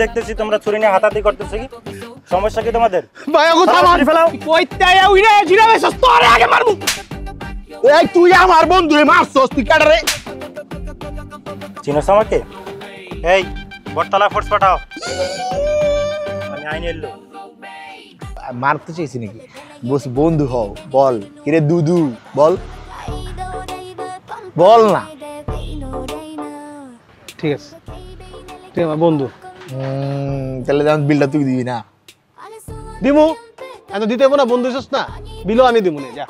দেখতেছি তোমরা ছুরি নিয়ে হাতাহাতি করতেছো কি সমস্যা কি তোমাদের? তুই আমার বন্ধু মারছস তুই কাটারে চিনোস আমাকে? এই বটতলা ফোর্স পাঠাও, আমি আইনের লোক। মারতে চাইছি নাকি? বস বন্ধু হও, বল কিরে দুদু বল বল না। ঠিক আছে তুই আমার বন্ধু। তাহলে যেমন বিলটা তুই দিবি না? দিমু, এত দিতে হবো না, বন্ধু না বিলও আমি দিমু না। যা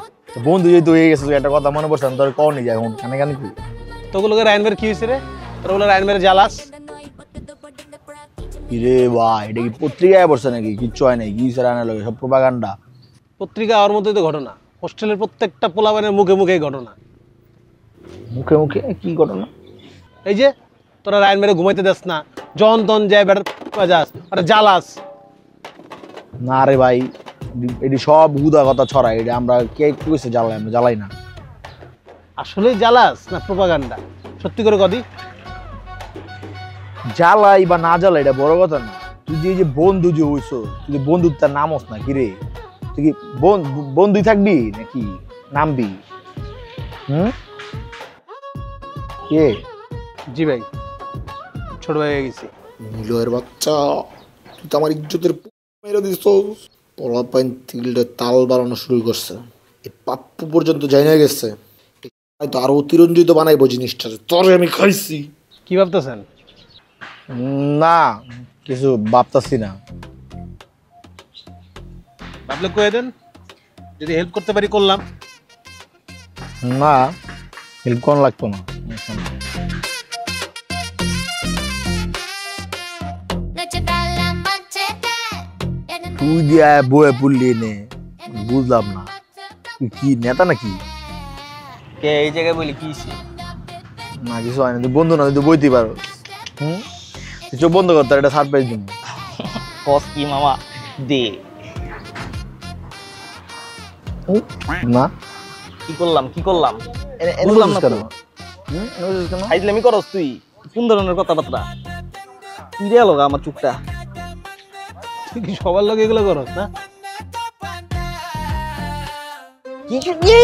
বন্ধু যেহেতু হয়ে গেছে, একটা কথা মনে পড়ছে তোর কও নি যায় এখন কানে কানে কি তোগুলোকে রায়নবের কি হয়েছে রে? তোর বলে রায়নবের জ্বালাস রে ভাই? এটা কি পত্রিকায় পড়ছে নাকি? কিচ্ছু হয় নাই, কি স্যার আনা লাগে সব প্রোপাগান্ডা। পত্রিকা ওর মধ্যেই তো ঘটনা, হোস্টেলের প্রত্যেকটা পোলাপানের মুখে মুখে ঘটনা। মুখে মুখে কি ঘটনা? এই যে তোরা রায়ন মেরে ঘুমাইতে দেস না, জন তন যায় বেটার যাস আরে জ্বালাস। না রে ভাই, এটি সব হুদা কথা ছড়ায়, এটা আমরা কে কইছে জ্বালাই? আমরা জ্বালাই না। আসলে জ্বালাস না প্রোপাগান্ডা? সত্যি করে কদি জ্বালাই বা না জ্বালাই এটা বড় কথা না। তুই যে বন্ধু যে হইছো, তুই যে বন্ধুর তার নাম হস না কি রে? তুই কি বন্ধুই থাকবি নাকি নামবি? কে? জি ভাই, ছোট ভাই হয়ে গেছি। নীলয়ের বাচ্চা, তুই তো আমার ইজ্জতের মেরে দিছস। পোলাপাইন তিলটা তাল বাড়ানো শুরু করছে, এই পাপ্পু পর্যন্ত যাই না গেছে। তো আরো অতিরঞ্জিত বানাইবো জিনিসটা, তোরে আমি খাইছি। কি ভাবতেছেন? না কিছু ভাবতাছি না। ভাবলে কয়ে দেন, যদি হেল্প করতে পারি করলাম। না হেল্প কোন লাগতো না। তুই দিয়া বয়ে পড়লি নে, বুঝলাম না তুই কি নেতা নাকি? কে এই জায়গায় বলি কি না কিছু হয় না, তুই বন্ধু না, তুই বইতে পারো। তুই চোখ বন্ধ করতে এটা সারপ্রাইজ দিব। বস কি মামা দে না কি করলাম বুঝলাম না কেন? আইজলামি করস তুই? কোন ধরনের কথাবার্তা? তুই রে লগা আমার চুপটা তুই কি সবার লোক এগুলো করস না? কি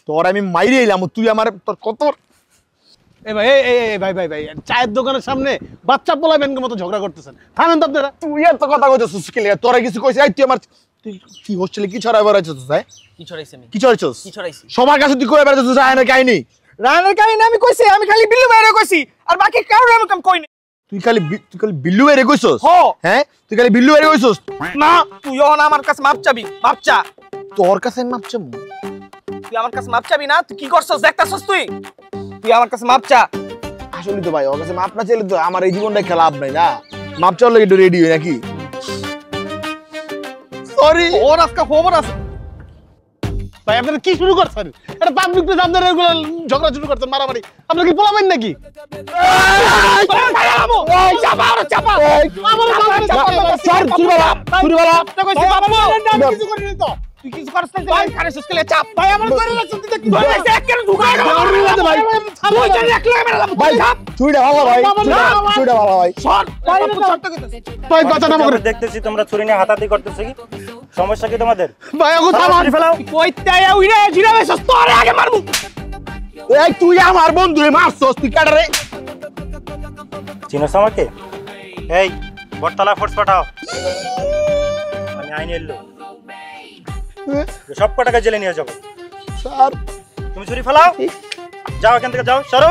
তোর আমি মাইরে এলাম, তুই আমার তোর কত? এই ভাই এই ভাই ভাই ভাই চায়ের দোকানের সামনে বাচ্চা পোলাবেনকে মতো ঝগড়া করতেছেন, থামেন তো আপনারা। তুই এত কথা কইছস কি লাগে? তোরা কিছু কইছিস? তুই আমার তুই কি হোস্টেলে কি ছড়াই বেড়াইছস? তাই কি ছড়াইছি আমি? কি ছড়াইছস? কি ছড়াইছি? সবার কাছে তুই কই বেড়াইছস রায়নের কাহিনী? রানের কাহিনী আমি কইছি, আমি খালি বিল্লু বাইরে কইছি, আর বাকি কারো আমি কাম কই না। তুই খালি বিল্লু এর কইছস? হ্যাঁ তুই খালি বিল্লু এর কইছস না? তুই এখন আমার কাছে মাপ চাবি, মাপ চা। তোর কাছে মাপ চাবো? তুই আমার কাছে মাপ চাবি না? তুই কি করছস দেখতাছস? তুই আমার কাছে মাপ চা। আসলে তো ভাই ওর কাছে মাপ না চাইলে তো আমার এই জীবনটাই খেলা লাভ নাই না। মাপ চাওয়ার লাগি একটু রেডি হই নাকি? সরি ওর আজকে খবর আছে ভাই। আপনারা কি শুরু করছেন? এটা পাবলিক প্লেস, আপনারা এগুলো ঝগড়া শুরু করছেন, মারামারি। আপনারা কি পোলাবেন নাকি? তুই কিছু করছ না ভাই? খারে সুস্কেলে চাপ ভাই আমার করে লাগছ। তুই কি ভাই এক কেন ঢুকাই না ভাই? তুই জানি এক লাগে মেরে ভাই চুইটা ভালো ভাই, চুইটা ভালো ভাই। সর ভাই শর্ট কইতেছ তুই কথা না বলে। দেখতেছি তোমরা ছুরি নিয়ে হাতাহাতি করতেছো কি সমস্যা কি তোমাদের? ভাই আগো থামান কইতে আয়া উইরা জিরাবে সস তোরে আগে মারমু। এই তুই আমার বন্ধু মারছস তুই কাটারে? চিনোস আমাকে? এই বটতলা ফোর্স পাঠাও, আমি আইনের লোক। সব কটাকে জেলে নিয়ে যাবো। স্যার তুমি ছুরি ফেলাও, যাও এখান থেকে, যাও সরো,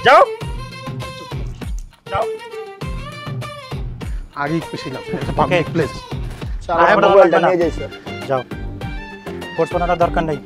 যাও যাও। আগে পেছিলাম পাবলিক প্লেস। স্যার আমার মোবাইলটা নিয়ে যাই স্যার। যাও, ফোর্স পাঠানোর দরকার নেই।